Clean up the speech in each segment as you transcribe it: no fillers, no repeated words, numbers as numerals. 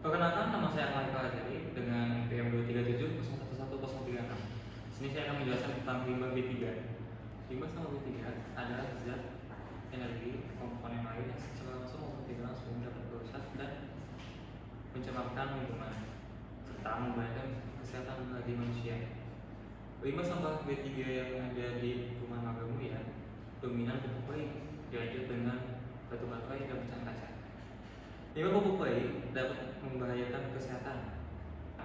Perkenalkan, nama saya Akmal Kalajari dengan PM 237011036. Sini saya akan menjelaskan tentang limbah B3. Limbah sama B3 adalah zat energi komponen lain yang secara langsung maupun tidak langsung dapat merusak dan mencemarkan lingkungan serta membahayakan kesehatan bagi manusia. Limbah sampah B3 yang ada di rumah maga mulia dominan pupuk baik, dilanjut dengan batu baterai dan pecahan kaca. Limbah pupuk bayi dapat membahayakan kesehatan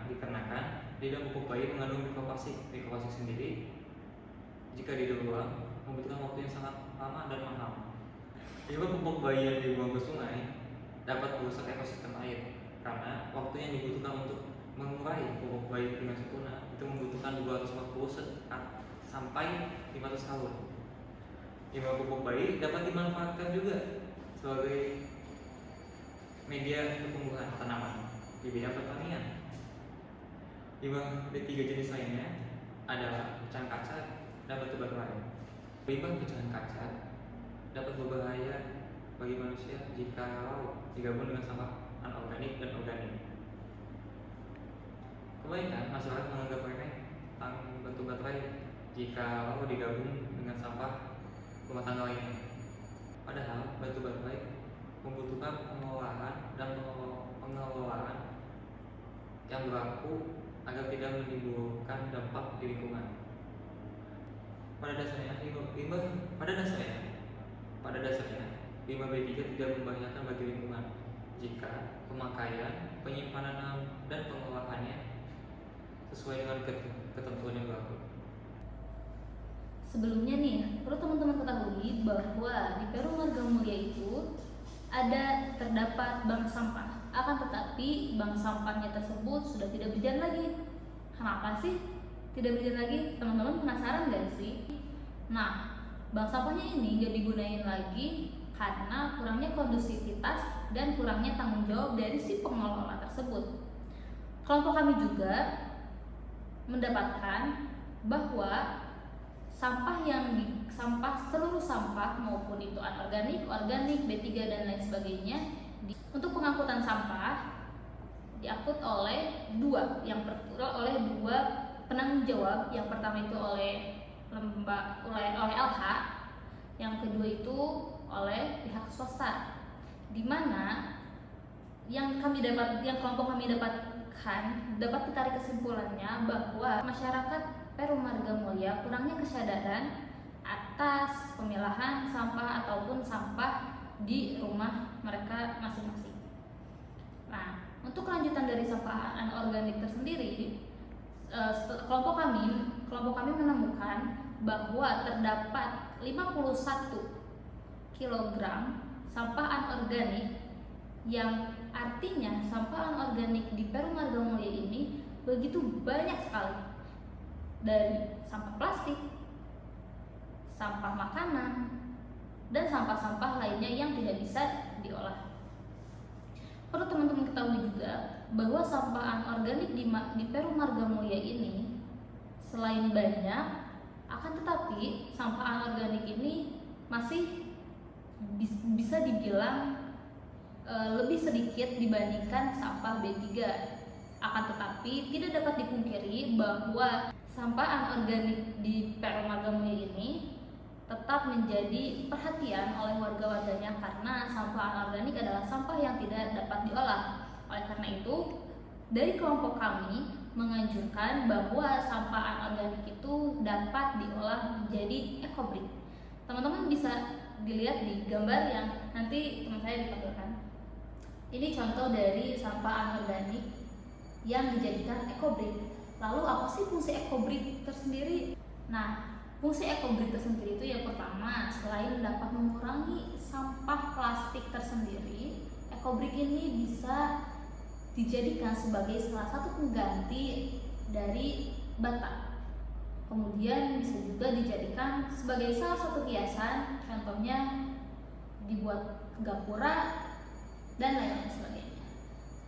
dikarenakan di dalam pupuk bayi mengandung mikroplastik. Mikroplastik sendiri jika dibuang membutuhkan waktu yang sangat lama dan mahal. Limbah pupuk bayi yang dibuang ke sungai dapat merusak ekosistem air karena waktu yang dibutuhkan untuk mengurai pupuk bayi dengan sempurna itu membutuhkan 240 sampai 500 tahun. Limbah pupuk bayi dapat dimanfaatkan juga sebagai media untuk tumbuhan tanaman di bidang pertanian. Limbah B3 jenis lainnya adalah pecahan kaca dan batu baterai. Limbah pecahan kaca dapat berbahaya bagi manusia jika digabung dengan sampah anorganik dan organik. Kebanyakan masyarakat menganggap remeh tentang batu baterai jika digabung dengan sampah rumah tangga lainnya. Padahal batu baterai membutuhkan pengelolaan dan pengelolaan yang berlaku agar tidak menimbulkan dampak di lingkungan. Pada dasarnya, limbah B3 tidak membahayakan bagi lingkungan jika pemakaian, penyimpanan dan pengolahannya sesuai dengan ketentuan yang berlaku. Sebelumnya nih, perlu teman-teman ketahui bahwa di Perum Marga Mulia itu terdapat bank sampah. Akan tetapi bank sampahnya tersebut sudah tidak berjalan lagi. Kenapa sih tidak berjalan lagi? Teman-teman penasaran gak sih? Nah, bank sampahnya ini gak digunain lagi karena kurangnya kondusivitas dan kurangnya tanggung jawab dari si pengelola tersebut. Kelompok kami juga mendapatkan bahwa seluruh sampah maupun itu anorganik, organik, B3 dan lain sebagainya untuk pengangkutan sampah diangkut oleh dua penanggung jawab. Yang pertama itu oleh LH, yang kedua itu oleh pihak swasta. Di mana yang kelompok kami dapatkan dapat ditarik kesimpulannya bahwa masyarakat Perum Marga Mulia kurangnya kesadaran atas pemilahan sampah ataupun sampah di rumah mereka masing-masing. Nah, untuk kelanjutan dari sampah anorganik tersendiri, kelompok kami menemukan bahwa terdapat 51 kg sampah anorganik, yang artinya sampah anorganik di Perum Marga Mulia ini begitu banyak sekali, dari sampah plastik, sampah makanan, dan sampah-sampah lainnya yang tidak bisa diolah. Perlu teman-teman ketahui juga bahwa sampah anorganik di Perum Marga Mulia ini selain banyak, akan tetapi sampah anorganik ini masih bisa dibilang lebih sedikit dibandingkan sampah B3. Akan tetapi tidak dapat dipungkiri bahwa sampah anorganik di Perum Marga Mulia ini tetap menjadi perhatian oleh warga-warganya karena sampah anorganik adalah sampah yang tidak dapat diolah. Oleh karena itu, dari kelompok kami menganjurkan bahwa sampah anorganik itu dapat diolah menjadi ekobrik. Teman-teman bisa dilihat di gambar yang nanti teman saya ditampilkan. Ini contoh dari sampah anorganik yang dijadikan ekobrik. Lalu apa sih fungsi ekobrik tersendiri? Nah, fungsi ekobrik tersendiri itu yang pertama, selain dapat mengurangi sampah plastik tersendiri, ekobrik ini bisa dijadikan sebagai salah satu pengganti dari bata. Kemudian bisa juga dijadikan sebagai salah satu hiasan, contohnya dibuat gapura dan lain sebagainya.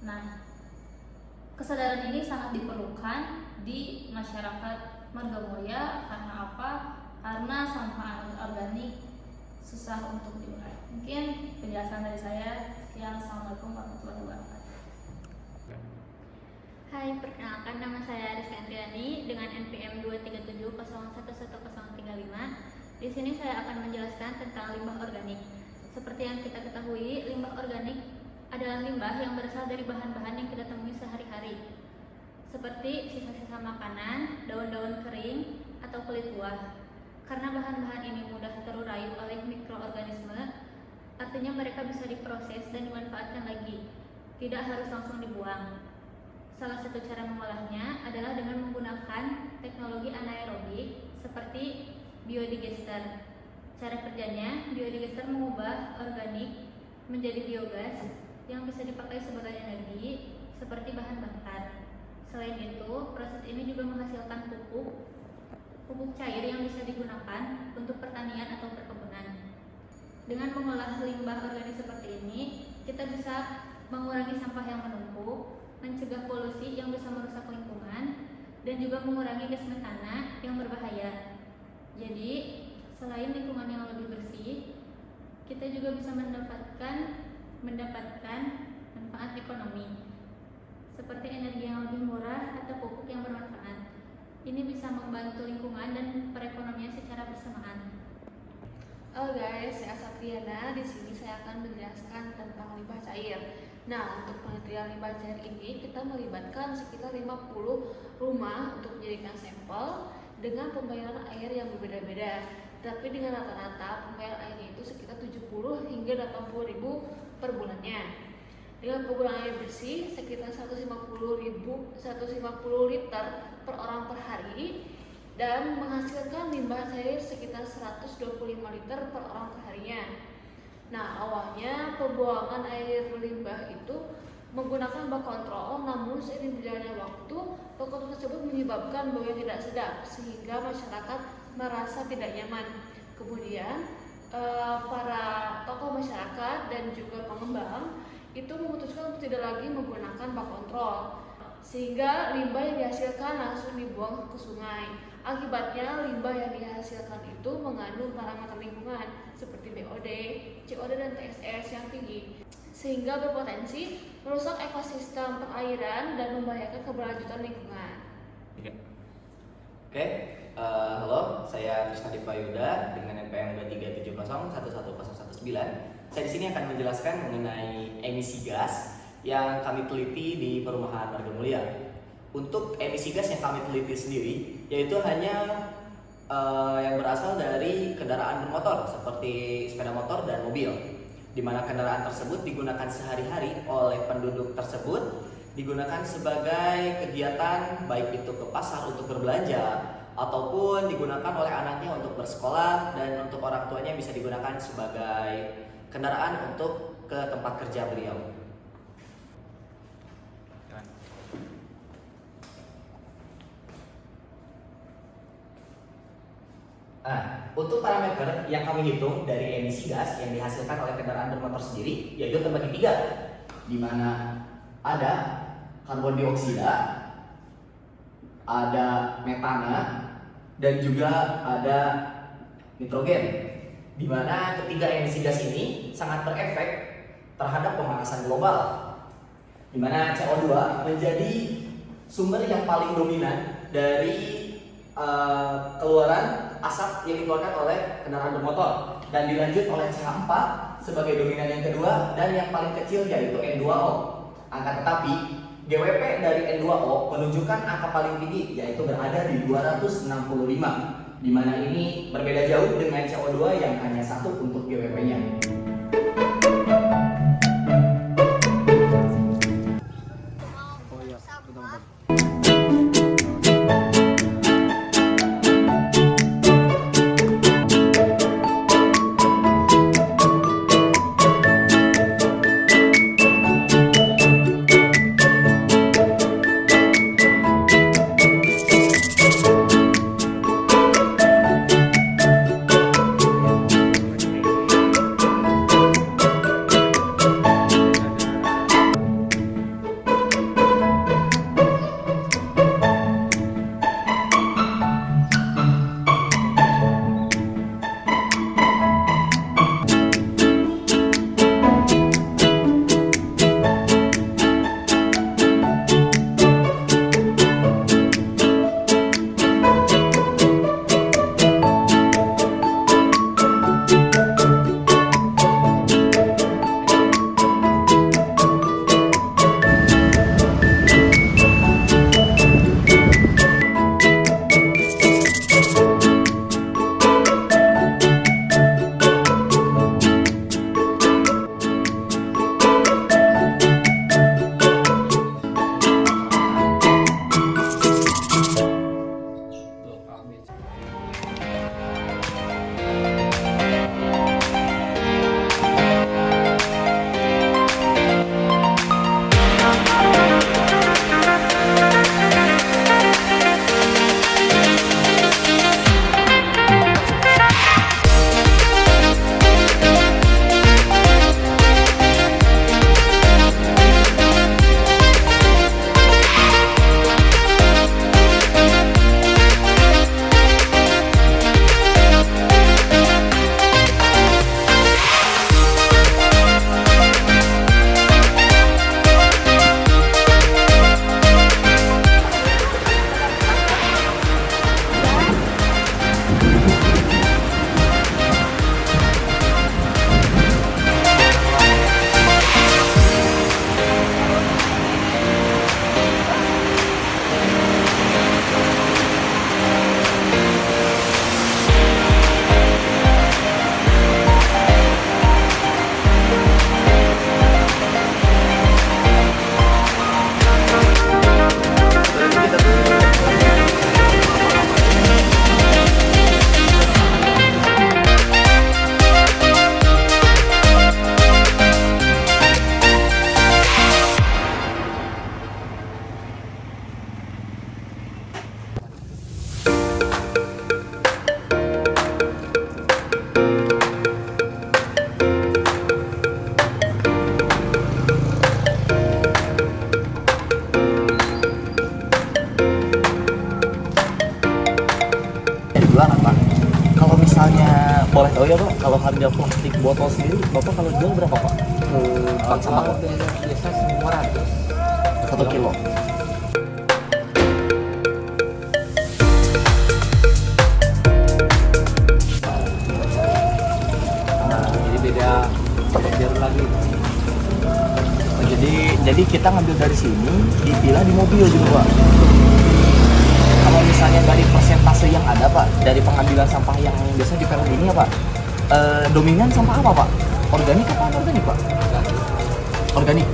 Nah, kesadaran ini sangat diperlukan di masyarakat Marga Mulia. Karena apa? Karena sampah organik susah untuk diurai. Mungkin penjelasan dari saya. Sekian, assalamualaikum warahmatullahi wabarakatuh. Hai, perkenalkan nama saya Rizky Andriani dengan NPM 237011035. Di sini saya akan menjelaskan tentang limbah organik. Seperti yang kita ketahui, limbah organik adalah limbah yang berasal dari bahan-bahan yang kita temui sehari-hari, seperti sisa-sisa makanan, daun-daun kering, atau kulit buah. Karena bahan-bahan ini mudah terurai oleh mikroorganisme, artinya mereka bisa diproses dan dimanfaatkan lagi, tidak harus langsung dibuang. Salah satu cara mengolahnya adalah dengan menggunakan teknologi anaerobik seperti biodigester. Cara kerjanya, biodigester mengubah organik menjadi biogas yang bisa dipakai sebagai energi seperti bahan bakar. Selain itu, proses ini juga menghasilkan pupuk cair yang bisa digunakan untuk pertanian atau perkebunan. Dengan mengolah limbah organik seperti ini, kita bisa mengurangi sampah yang menumpuk, mencegah polusi yang bisa merusak lingkungan, dan juga mengurangi gas metana yang berbahaya. Jadi, selain lingkungan yang lebih bersih, kita juga bisa mendapatkan manfaat ekonomi, seperti energi yang lebih murah atau pupuk yang bermanfaat. Ini bisa membantu lingkungan dan perekonomian secara bersamaan. Halo guys, saya Satriana. Di sini saya akan menjelaskan tentang limbah cair. Nah, untuk penelitian limbah cair ini kita melibatkan sekitar 50 rumah untuk menjadikan sampel dengan pembayaran air yang berbeda-beda. Tapi dengan rata-rata pembayaran airnya itu sekitar 70 hingga 80 ribu per bulannya. Dengan penggunaan air bersih sekitar 150 liter per orang per hari dan menghasilkan limbah cair sekitar 125 liter per orang perharinya. Nah, awalnya pembuangan air limbah itu menggunakan bak kontrol, namun seiring berjalannya waktu, bak kontrol tersebut menyebabkan bau yang tidak sedap sehingga masyarakat merasa tidak nyaman. Kemudian para tokoh masyarakat dan juga pengembang itu memutuskan untuk tidak lagi menggunakan bak kontrol, sehingga limbah yang dihasilkan langsung dibuang ke sungai. Akibatnya limbah yang dihasilkan itu mengandung parameter lingkungan seperti BOD, COD, dan TSS yang tinggi, sehingga berpotensi merusak ekosistem perairan dan membahayakan keberlanjutan lingkungan. Oke, halo, saya Trisna Dipayuda dengan NPM 237011019. Saya di sini akan menjelaskan mengenai emisi gas yang kami teliti di Perumahan Marga Mulia. Untuk emisi gas yang kami teliti sendiri, yaitu hanya yang berasal dari kendaraan bermotor seperti sepeda motor dan mobil, di mana kendaraan tersebut digunakan sehari-hari oleh penduduk tersebut, digunakan sebagai kegiatan baik itu ke pasar untuk berbelanja ataupun digunakan oleh anaknya untuk bersekolah, dan untuk orang tuanya bisa digunakan sebagai kendaraan untuk ke tempat kerja beliau. Nah, untuk parameter yang kami hitung dari emisi gas yang dihasilkan oleh kendaraan bermotor sendiri, yaitu terbagi 3, di mana ada karbon dioksida, ada metana, dan juga ada nitrogen. Di mana ketiga emisi gas ini sangat berefek terhadap pemanasan global, di mana CO2 menjadi sumber yang paling dominan dari keluaran asap yang dikeluarkan oleh kendaraan bermotor, dan dilanjut oleh CH4 sebagai dominan yang kedua, dan yang paling kecil yaitu N2O. Tetapi GWP dari N2O menunjukkan angka paling tinggi, yaitu berada di 265, di mana ini berbeda jauh dengan CO2 yang hanya 1 untuk GWP-nya. Kalau harga plastik botol sendiri, Bapak kalau jual berapa Pak? Tempat sampah Pak? Biasa 1 1 kilo. Nah, jadi beda biar lagi. Oh, jadi kita ngambil dari sini, dipilah di mobil gitu Pak. Kalau misalnya dari persentase yang ada Pak, dari pengambilan sampah yang biasa di PLN ini ya Pak, dominan sampah apa Pak? Organik apa anorganik Pak? Organik.